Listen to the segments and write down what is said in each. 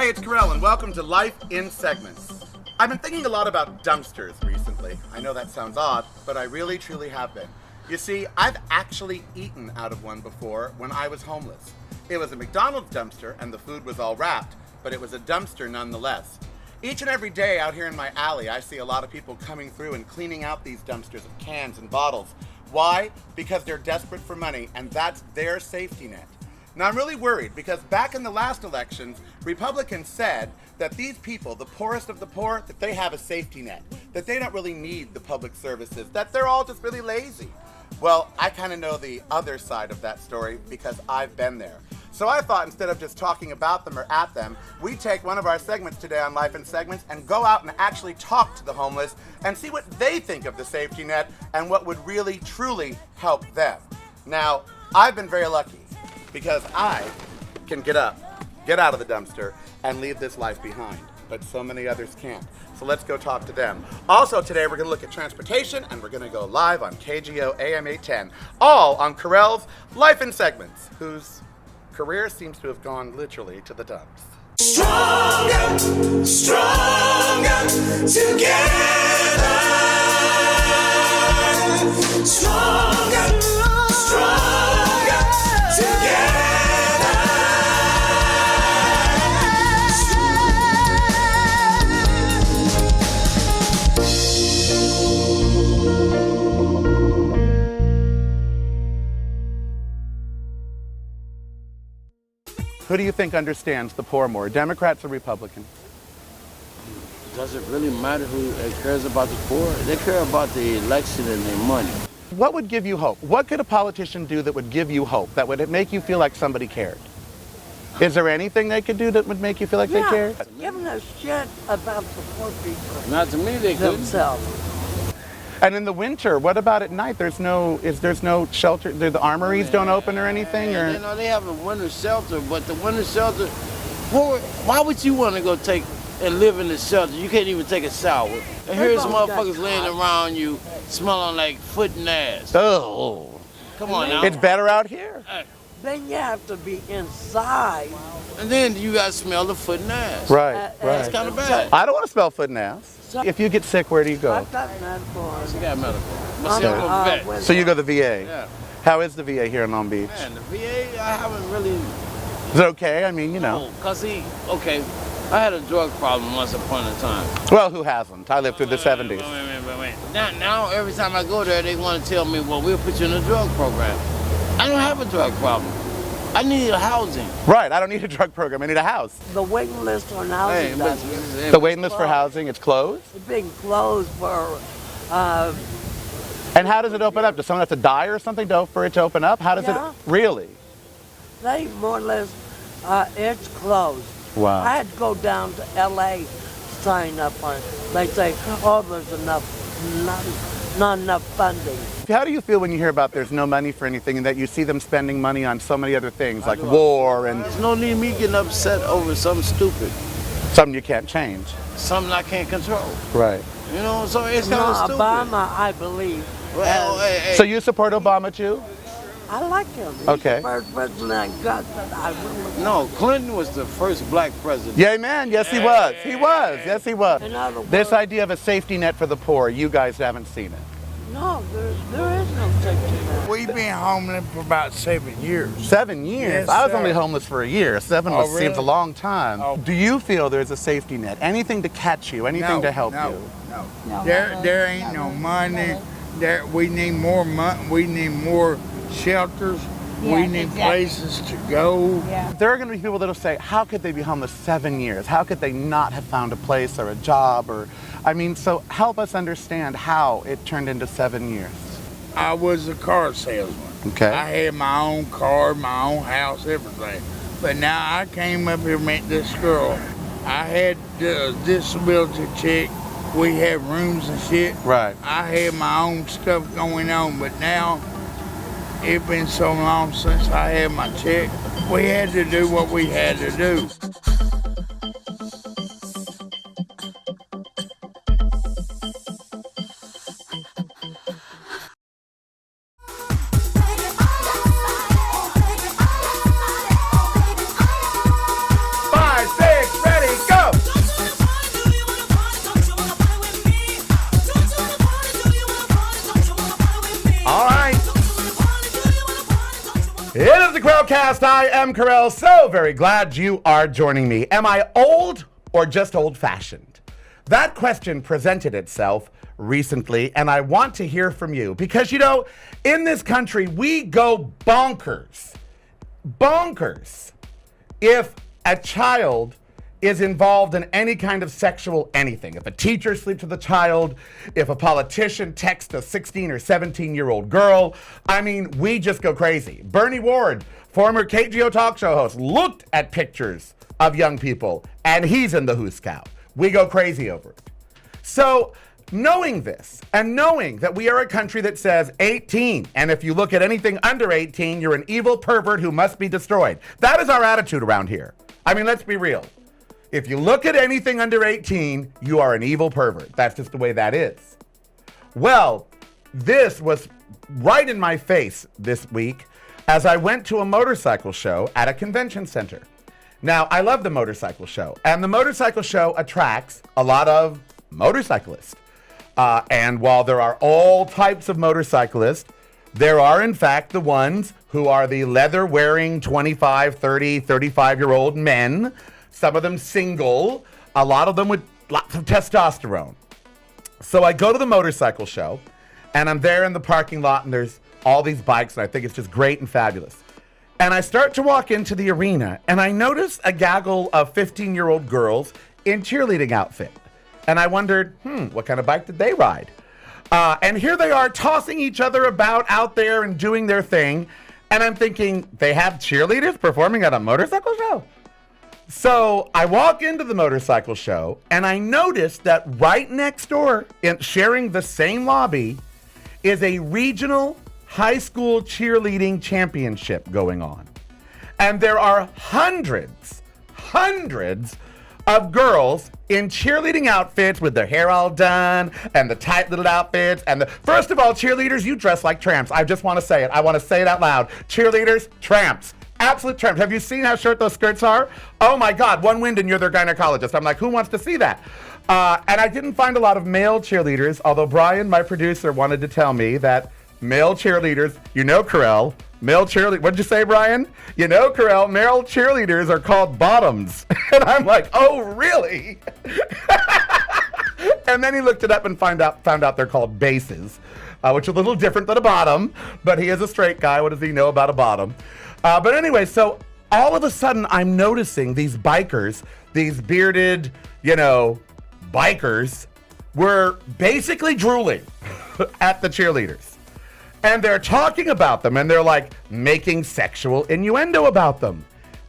Hey, it's Karel, and welcome to Life in Segments. I've been thinking a lot about dumpsters recently. I know that sounds odd, but I really, truly have been. You see, I've actually eaten out of one before when I was homeless. It was a McDonald's dumpster, and the food was all wrapped, but it was a dumpster nonetheless. Each and every day out here in my alley, I see a lot of people coming through and cleaning out these dumpsters of cans and bottles. Why? Because they're desperate for money, and that's their safety net. Now, I'm really worried because back in the last elections, Republicans said that these people, the poorest of the poor, that they have a safety net, that they don't really need the public services, that they're all just really lazy. Well, I kind of know the other side of that story because I've been there. So I thought instead of just talking about them or at them, we take one of our segments today on Life in Segments and go out and actually talk to the homeless and see what they think of the safety net and what would really, truly help them. Now, I've been very lucky because I can get up, get out of the dumpster, and leave this life behind. But so many others can't. So let's go talk to them. Also today we're going to look at transportation, and we're going to go live on KGO AM 810, all on Karel's Life in Segments, whose career seems to have gone literally to the dumps. Stronger, stronger together. Stronger, stronger together. Who do you think understands the poor more, Democrats or Republicans? Does it really matter who cares about the poor? They care about the election and their money. What would give you hope? What could a politician do that would give you hope, that would make you feel like somebody cared? Is there anything they could do that would make you feel like they cared? Giving a shit about the poor people. Not to me, they couldn't. Themselves. And in the winter, what about at night? There's no shelter. The armories don't open or anything, or You know, they have a winter shelter, but the winter shelter, why would you want to go take and live in the shelter? You can't even take a shower. And here's motherfuckers laying around you, smelling like foot and ass. oh, Come on now. it's better out here. Then you have to be inside. And then you got to smell the foot and ass. Right, That's kind of bad. I don't want to smell foot and ass. If you get sick, where do you go? I've got medical. You got medical. I'm So you go to the VA. Yeah. How is the VA here in Long Beach? Man, the VA, I haven't really. Is it okay? I mean, you know. Because I had a drug problem once upon a time. Well, who hasn't? I lived through the 70s. Wait. Now, every time I go there, they want to tell me, well, we'll put you in a drug program. I don't have a drug problem. I need housing. Right, I don't need a drug program. I need a house. The waiting list on housing. The waiting list for housing, it's closed? It's being closed for. And how does it open up? Does someone have to die or something for it to open up? How does it really? They more or less, it's closed. Wow. I had to go down to LA to sign up on it. They say, oh, there's not enough funding. How do you feel when you hear about there's no money for anything and that you see them spending money on so many other things like war and There's no need me getting upset over something stupid, something you can't change? something I can't control. Right. You know, so it's kind of stupid. Obama, I believe. Well, hey. So you support Obama too? I like him. He's Okay. the first president I got that I really. No, Clinton was the first black president. Yeah, man. Yes, he was. He was. Yes, he was. In other words, This idea of a safety net for the poor, you guys haven't seen it. no, there is no safety net. We've been homeless for about 7 years. 7 years? Yes, I was sir. only homeless for a year. 7 Oh, seems really? a long time. Oh. Do you feel there's a safety net? Anything to catch you? Anything to help you? No. There ain't no money. We need more money. We need more shelters. We need places to go. There are going to be people that will say, how could they be homeless 7 years? How could they not have found a place or a job? So help us understand how it turned into 7 years. I was a car salesman. Okay. I had my own car, my own house, everything. But now I came up here and met this girl. I had the disability check. We had rooms and shit. Right. I had my own stuff going on, but now it's been so long since I had my check. We had to do what we had to do. It is the Karelcast. I am Karel. So very glad you are joining me. Am I old or just old-fashioned? That question presented itself recently, and I want to hear from you because, you know, in this country, we go bonkers if a child is involved in any kind of sexual anything. If a teacher sleeps with a child, if a politician texts a 16 or 17-year-old girl, I mean, we just go crazy. Bernie Ward, former KGO talk show host, looked at pictures of young people, and he's in the 𝐎𝐓𝐇𝐄𝐑. We go crazy over it. So, knowing this, and knowing that we are a country that says 18, and if you look at anything under 18, you're an evil pervert who must be destroyed. That is our attitude around here. I mean, let's be real. If you look at anything under 18, you are an evil pervert. That's just the way that is. Well, this was right in my face this week as I went to a motorcycle show at a convention center. Now, I love the motorcycle show, and the motorcycle show attracts a lot of motorcyclists. And while there are all types of motorcyclists, there are, in fact, the ones who are the leather-wearing 25, 30, 35-year-old men, some of them single, a lot of them with lots of testosterone. So I go to the motorcycle show, and I'm there in the parking lot, and there's all these bikes, and I think it's just great and fabulous. And I start to walk into the arena, and I notice a gaggle of 15-year-old girls in cheerleading outfit. And I wondered, what kind of bike did they ride? And here they are tossing each other about out there and doing their thing. And I'm thinking, they have cheerleaders performing at a motorcycle show? So I walk into the motorcycle show, and I notice that right next door, sharing the same lobby, is a regional high school cheerleading championship going on. And there are hundreds of girls in cheerleading outfits with their hair all done and the tight little outfits. And first of all, cheerleaders, you dress like tramps. I just want to say it. I want to say it out loud. Cheerleaders, tramps. Absolute tramps. Have you seen how short those skirts are? Oh my God, one wind and you're their gynecologist. I'm like, who wants to see that? And I didn't find a lot of male cheerleaders, although Brian, my producer, wanted to tell me that male cheerleaders, you know, Karel, male cheerleaders, what'd you say, Brian? You know, Karel, male cheerleaders are called bottoms. And I'm like, oh, really? And then he looked it up and found out they're called bases, which is a little different than a bottom, but he is a straight guy. What does he know about a bottom? But anyway, so all of a sudden I'm noticing these bikers, these bearded, you know, bikers, were basically drooling at the cheerleaders. And they're talking about them, and they're like making sexual innuendo about them.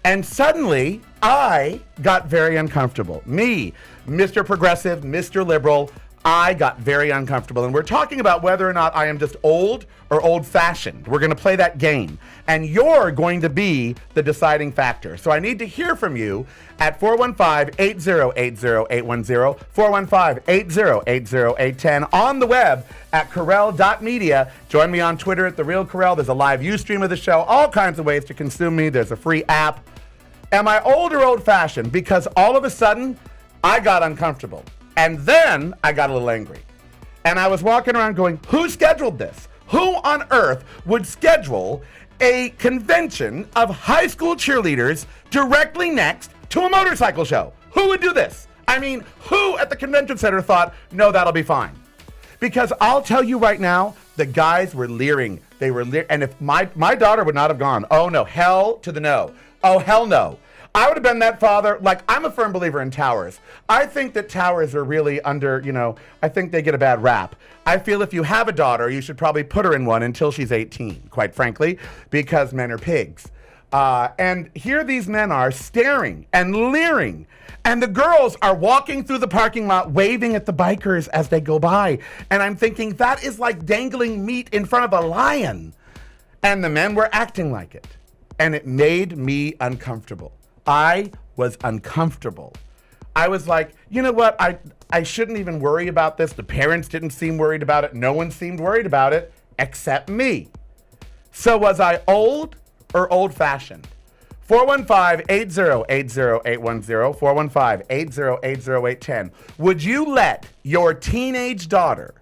And suddenly, I got very uncomfortable. Me, Mr. Progressive, Mr. Liberal, I got very uncomfortable. And we're talking about whether or not I am just old or old-fashioned. We're going to play that game. And you're going to be the deciding factor. So I need to hear from you at 415-8080810, 415-8080810, on the web at Karel.media. Join me on Twitter at The Real Karel. There's a live Ustream of the show, all kinds of ways to consume me. There's a free app. Am I old or old-fashioned? Because all of a sudden, I got uncomfortable. And then I got a little angry. And I was walking around going, who scheduled this? Who on earth would schedule a convention of high school cheerleaders directly next to a motorcycle show? Who would do this? I mean, who at the convention center thought, no, that'll be fine? Because I'll tell you right now, the guys were leering. They were leering. And if my daughter would not have gone, oh no, hell to the no. Oh, hell no. I would have been that father. Like, I'm a firm believer in towers. I think that towers are really under, you know, I think they get a bad rap. I feel if you have a daughter, you should probably put her in one until she's 18, quite frankly, because men are pigs. And here these men are staring and leering. And the girls are walking through the parking lot waving at the bikers as they go by. And I'm thinking, that is like dangling meat in front of a lion. And the men were acting like it. And it made me uncomfortable. I was uncomfortable. I was like, you know what? I shouldn't even worry about this. The parents didn't seem worried about it. No one seemed worried about it except me. So was I old or old-fashioned? 415-8080810, 415-8080810. Would you let your teenage daughter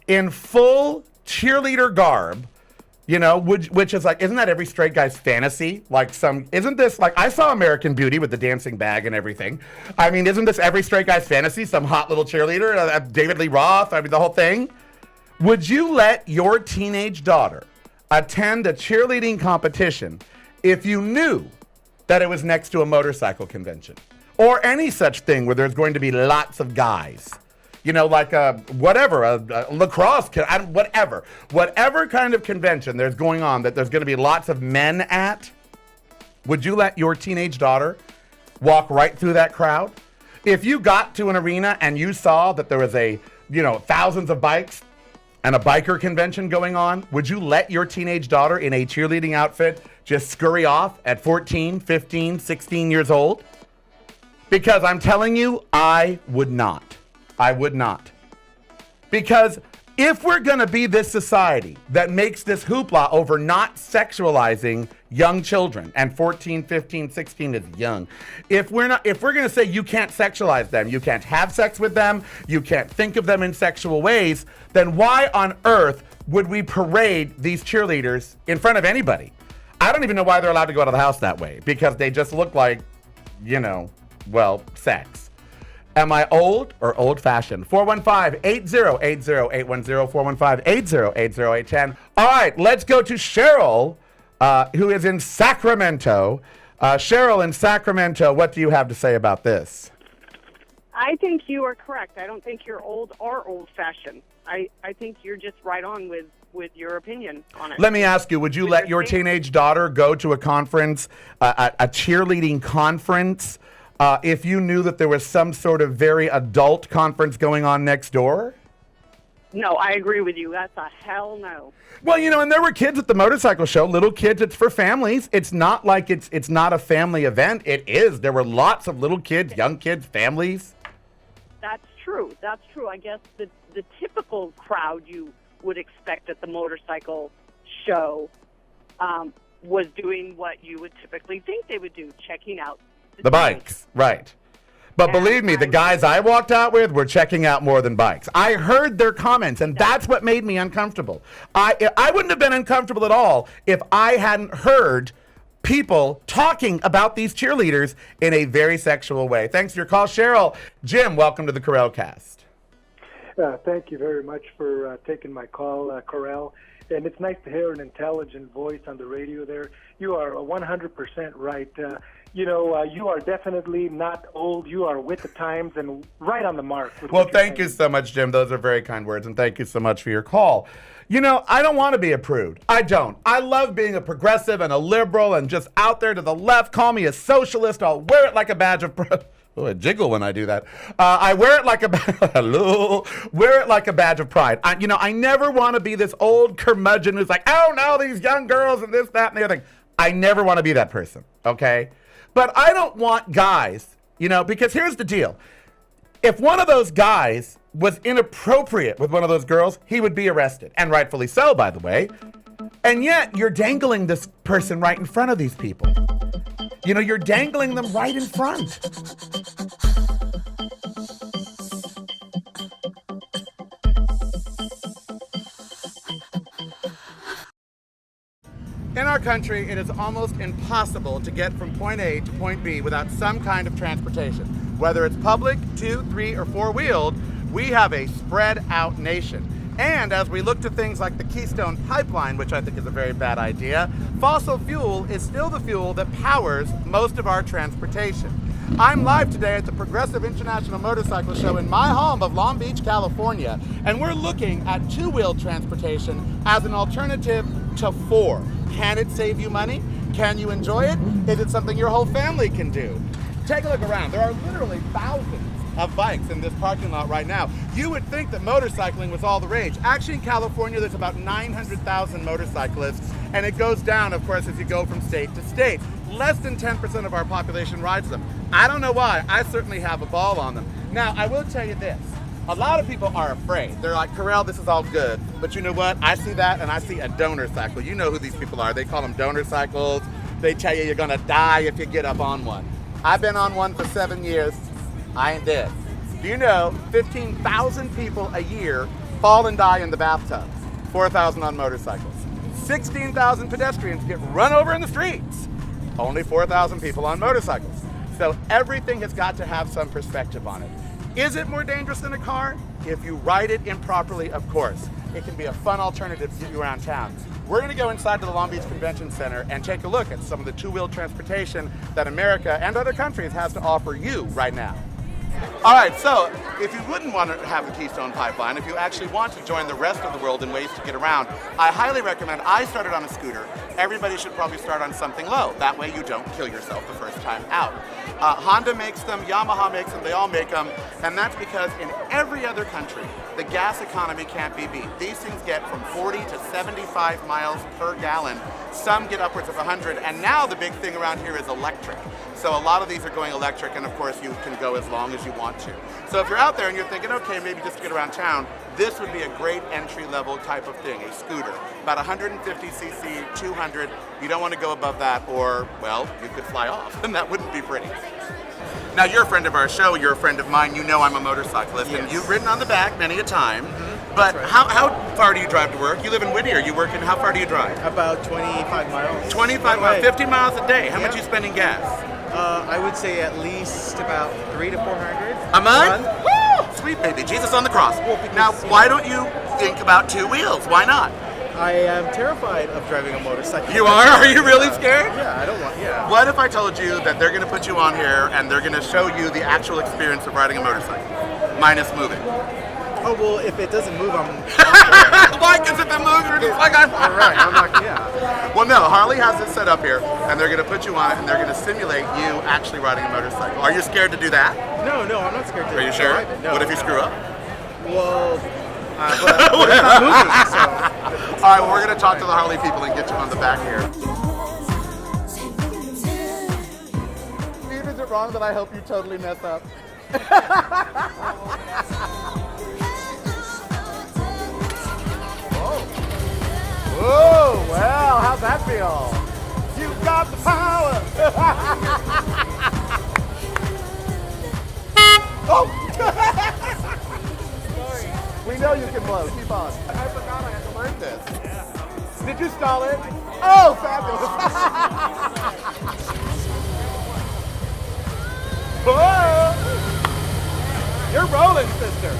in full cheerleader garb You know, which is like, isn't that every straight guy's fantasy? Like isn't this like, I saw American Beauty with the dancing bag and everything. I mean, isn't this every straight guy's fantasy? Some hot little cheerleader, David Lee Roth, I mean, the whole thing. Would you let your teenage daughter attend a cheerleading competition if you knew that it was next to a motorcycle convention? Or any such thing where there's going to be lots of guys? You know, like a lacrosse, whatever kind of convention there's going on that there's going to be lots of men at. Would you let your teenage daughter walk right through that crowd? If you got to an arena and you saw that there was thousands of bikes and a biker convention going on, would you let your teenage daughter in a cheerleading outfit just scurry off at 14, 15, 16 years old? Because I'm telling you, I would not. I would not. Because if we're going to be this society that makes this hoopla over not sexualizing young children, and 14, 15, 16 is young. If we're going to say you can't sexualize them, you can't have sex with them, you can't think of them in sexual ways, then why on earth would we parade these cheerleaders in front of anybody? I don't even know why they're allowed to go out of the house that way, because they just look like, sex. Am I old or old-fashioned? 415-8080810, 415-8080810. All right, let's go to Cheryl, who is in Sacramento. Cheryl in Sacramento, what do you have to say about this? I think you are correct. I don't think you're old or old-fashioned. I think you're just right on with your opinion on it. Let me ask you, would you let your teenage daughter go to a conference, a cheerleading conference, if you knew that there was some sort of very adult conference going on next door? No, I agree with you. That's a hell no. Well, and there were kids at the motorcycle show, little kids. It's for families. It's not like it's not a family event. It is. There were lots of little kids, young kids, families. That's true. That's true. I guess the typical crowd you would expect at the motorcycle show was doing what you would typically think they would do, checking out the bikes, right. But believe me, the guys I walked out with were checking out more than bikes. I heard their comments, and that's what made me uncomfortable. I wouldn't have been uncomfortable at all if I hadn't heard people talking about these cheerleaders in a very sexual way. Thanks for your call, Cheryl. Jim, welcome to the Karel Cast. Thank you very much for taking my call, Karel. And it's nice to hear an intelligent voice on the radio there. You are 100% right. You are definitely not old. You are with the times and right on the mark. Well, thank you so much, Jim. Those are very kind words, and thank you so much for your call. I don't want to be a prude. I don't. I love being a progressive and a liberal and just out there to the left. Call me a socialist. I'll wear it like a badge of pride. Oh, I jiggle when I do that. I wear it like wear it like a badge of pride. I never want to be this old curmudgeon who's like, oh no, these young girls and this, that, and the other thing. I never want to be that person, okay? But I don't want guys, because here's the deal. If one of those guys was inappropriate with one of those girls, he would be arrested, and rightfully so, by the way. And yet, you're dangling this person right in front of these people. You're dangling them right in front. In our country, it is almost impossible to get from point A to point B without some kind of transportation. Whether it's public, 2, 3, or 4-wheeled, we have a spread out nation. And as we look to things like the Keystone Pipeline, which I think is a very bad idea, fossil fuel is still the fuel that powers most of our transportation. I'm live today at the Progressive International Motorcycle Show in my home of Long Beach, California, and we're looking at 2-wheeled transportation as an alternative to 4. Can it save you money? Can you enjoy it? Is it something your whole family can do? Take a look around. There are literally thousands of bikes in this parking lot right now. You would think that motorcycling was all the rage. Actually, in California, there's about 900,000 motorcyclists, and it goes down, of course, as you go from state to state. Less than 10% of our population rides them. I don't know why. I certainly have a ball on them. Now, I will tell you this. A lot of people are afraid. They're like, Karel, this is all good. But you know what? I see that, and I see a donor cycle. You know who these people are. They call them donor cycles. They tell you you're going to die if you get up on one. I've been on one for 7 years. I ain't dead. Do you know 15,000 people a year fall and die in the bathtub? 4,000 on motorcycles. 16,000 pedestrians get run over in the streets. Only 4,000 people on motorcycles. So everything has got to have some perspective on it. Is it more dangerous than a car? If you ride it improperly, of course. It can be a fun alternative to get you around town. We're going to go inside to the Long Beach Convention Center and take a look at some of the two-wheel transportation that America and other countries has to offer you right now. All right, so if you wouldn't want to have the Keystone Pipeline, if you actually want to join the rest of the world in ways to get around, I highly recommend. I started on a scooter. Everybody should probably start on something low. That way you don't kill yourself the first time out. Honda makes them, Yamaha makes them, they all make them, and that's because in every other country, the gas economy can't be beat. These things get from 40 to 75 miles per gallon. Some get upwards of 100, and now the big thing around here is electric. So a lot of these are going electric, and of course you can go as long as you want to. So if you're out there and you're thinking, okay, maybe just to get around town, this would be a great entry-level type of thing, a scooter. About 150 cc, 200. You don't want to go above that, or, well, you could fly off, and that wouldn't be pretty. Now, you're a friend of our show, you're a friend of mine, you know I'm a motorcyclist, and you've ridden on the back many a time. But right. how far do you drive to work? You live in Whittier, you work in, how far do you drive? About 25 miles. 25 miles, 50 miles a day. How much you spend in gas? I would say at least about 300 to 400. A month? Woo! Sweet baby, Jesus on the cross. Now, why don't you think about two wheels? Why not? I am terrified of driving a motorcycle. You are? Are you really scared? Yeah, I don't want, yeah. What if I told you that they're going to put you on here and they're going to show you the actual experience of riding a motorcycle, minus moving? Oh, well, if it doesn't move, I'm Why? Because if it moves, you're just like, I'm right, I'm not, yeah. Well, no, Harley has this set up here, and they're going to put you on it, and they're going to simulate you actually riding a motorcycle. Are you scared to do that? No, I'm not scared to Are you sure? drive it, no. What if you screw up? Well, but it's not moving, so. All right, well, we're going to talk to the Harley people and get you on the back here. Steve, is it wrong that I hope you totally mess up? Whoa, well, how's that feel? You've got the power. Oh! We know you can blow. Keep on. I forgot I had to learn this. Yeah. Did you stall it? Oh, fabulous. Whoa! You're rolling, sister.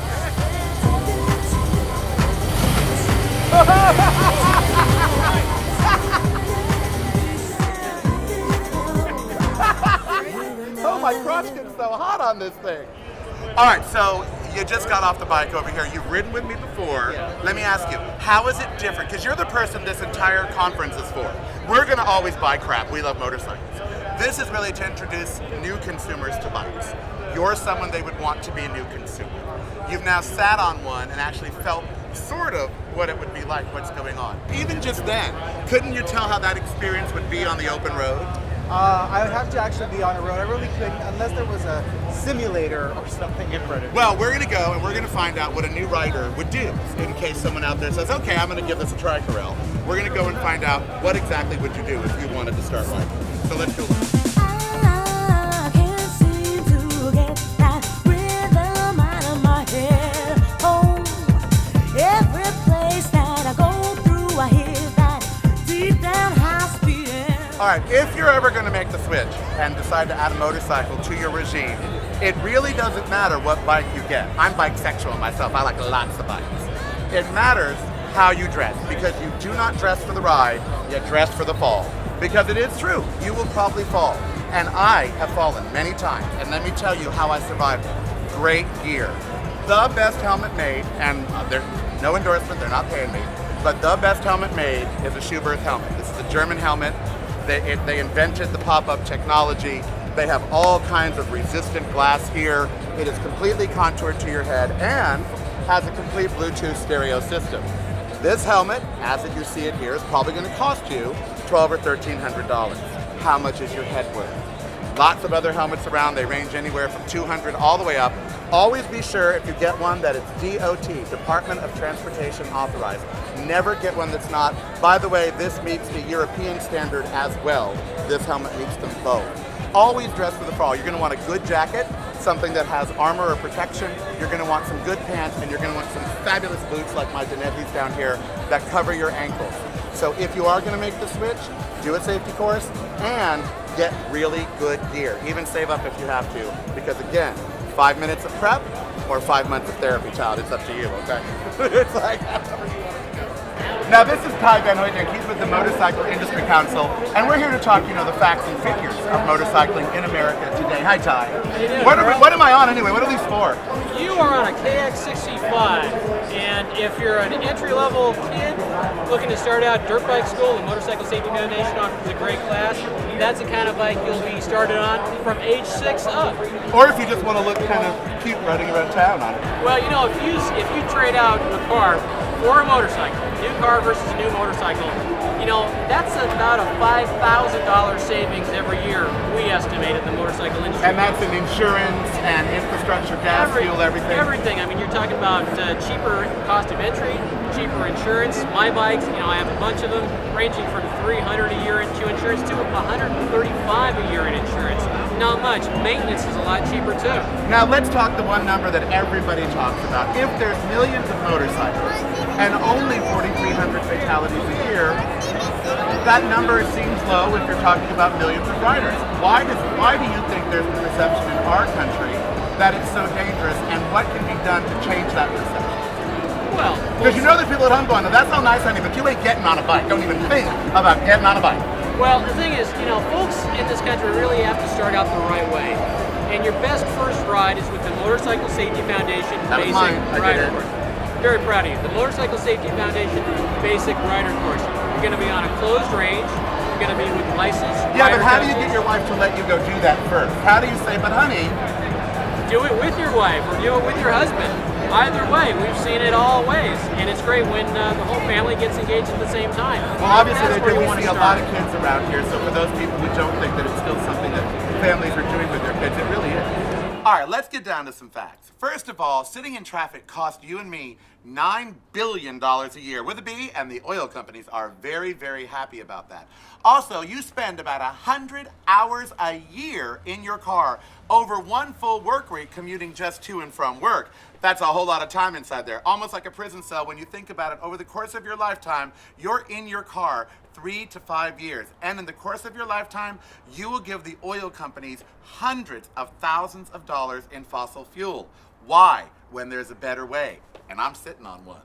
Oh, my crotch gets so hot on this thing. All right, so you just got off the bike over here. You've ridden with me before. Yeah. Let me ask you, how is it different? Because you're the person this entire conference is for. We're going to always buy crap. We love motorcycles. This is really to introduce new consumers to bikes. You're someone they would want to be a new consumer. You've now sat on one and actually felt sort of what it would be like, what's going on. Even just then, couldn't you tell how that experience would be on the open road? I would have to actually be on the road. I really couldn't, unless there was a simulator or something in front of me. Well, we're going to go and we're going to find out what a new rider would do in case someone out there says, okay, I'm going to give this a try, Karel. We're going to go and find out what exactly would you do if you wanted to start riding. So let's go. I can't seem to get that rhythm out of my head. Oh, every place that I go through, I hear that deep down house beating. All right, if you're ever going to make the switch and decide to add a motorcycle to your regime, it really doesn't matter what bike you get. I'm bike sexual myself. I like lots of bikes. It matters how you dress, because you do not dress for the ride, you dress for the fall. Because it is true, you will probably fall. And I have fallen many times, and let me tell you how I survived. Great gear. The best helmet made, and there's no endorsement, they're not paying me, but the best helmet made is a Schuberth helmet. This is a German helmet. They invented the pop-up technology. They have all kinds of resistant glass here. It is completely contoured to your head and has a complete Bluetooth stereo system. This helmet, as you see it here, is probably going to cost you $1,200 or $1,300. How much is your head worth? Lots of other helmets around. They range anywhere from $200 all the way up. Always be sure if you get one that it's DOT, Department of Transportation authorized. Never get one that's not. By the way, this meets the European standard as well. This helmet meets them both. Always dress for the fall. You're going to want a good jacket, something that has armor or protection. You're going to want some good pants, and you're going to want some fabulous boots like my Denettis down here that cover your ankles. So if you are going to make the switch, do a safety course and get really good gear. Even save up if you have to, because again, 5 minutes of prep or 5 months of therapy, child. It's up to you, okay? It's like, however you want to go. Now this is 𝐂𝐈𝐍𝐿. He's with the Motorcycle Industry Council, and we're here to talk, the facts and figures of motorcycling in America today. Hi, Ty. What am I on anyway? What are these for? You are on a KX65, and if you're an entry-level kid looking to start out dirt bike school, the Motorcycle Safety Foundation offers a great class. That's the kind of bike you'll be started on from age 6 up. Or if you just want to look kind of cute riding around town on it. Well, if you trade out a car for a motorcycle, new car versus a new motorcycle, that's about a $5,000 savings every year, we estimate in the motorcycle industry. And that's in insurance and infrastructure, gas, fuel, everything? Everything. I mean, you're talking about cheaper cost of entry, cheaper insurance. My bikes, I have a bunch of them, ranging from $300 a year into insurance to $135 a year in insurance. Not much. Maintenance is a lot cheaper too. Now let's talk the one number that everybody talks about. If there's millions of motorcycles and only 4,300 fatalities a year, that number seems low if you're talking about millions of riders. Why do you think there's a perception in our country that it's so dangerous, and what can be done to change that perception? Well, because there's people at home going, that's all nice, honey, but you ain't getting on a bike. Don't even think about getting on a bike. Well, the thing is, folks in this country really have to start out the right way. And your best first ride is with the Motorcycle Safety Foundation Basic Rider Course. Very proud of you. The Motorcycle Safety Foundation Basic Rider Course. You're going to be on a closed range. You're going to be with licensed. Yeah, but how do you get your wife to let you go do that first? How do you say, but honey? Do it with your wife or do it with your husband. Either way, we've seen it all ways, and it's great when the whole family gets engaged at the same time. Well, obviously we see a lot of kids around here, so for those people who don't think that it's still something that families are doing with their kids, it really is. All right, let's get down to some facts. First of all, sitting in traffic costs you and me $9 billion a year with a B, and the oil companies are very, very happy about that. Also, you spend about 100 hours a year in your car, over one full work week commuting just to and from work. That's a whole lot of time inside there, almost like a prison cell when you think about it. Over the course of your lifetime, you're in your car 3 to 5 years. And in the course of your lifetime, you will give the oil companies hundreds of thousands of dollars in fossil fuel. Why? When there's a better way. And I'm sitting on one.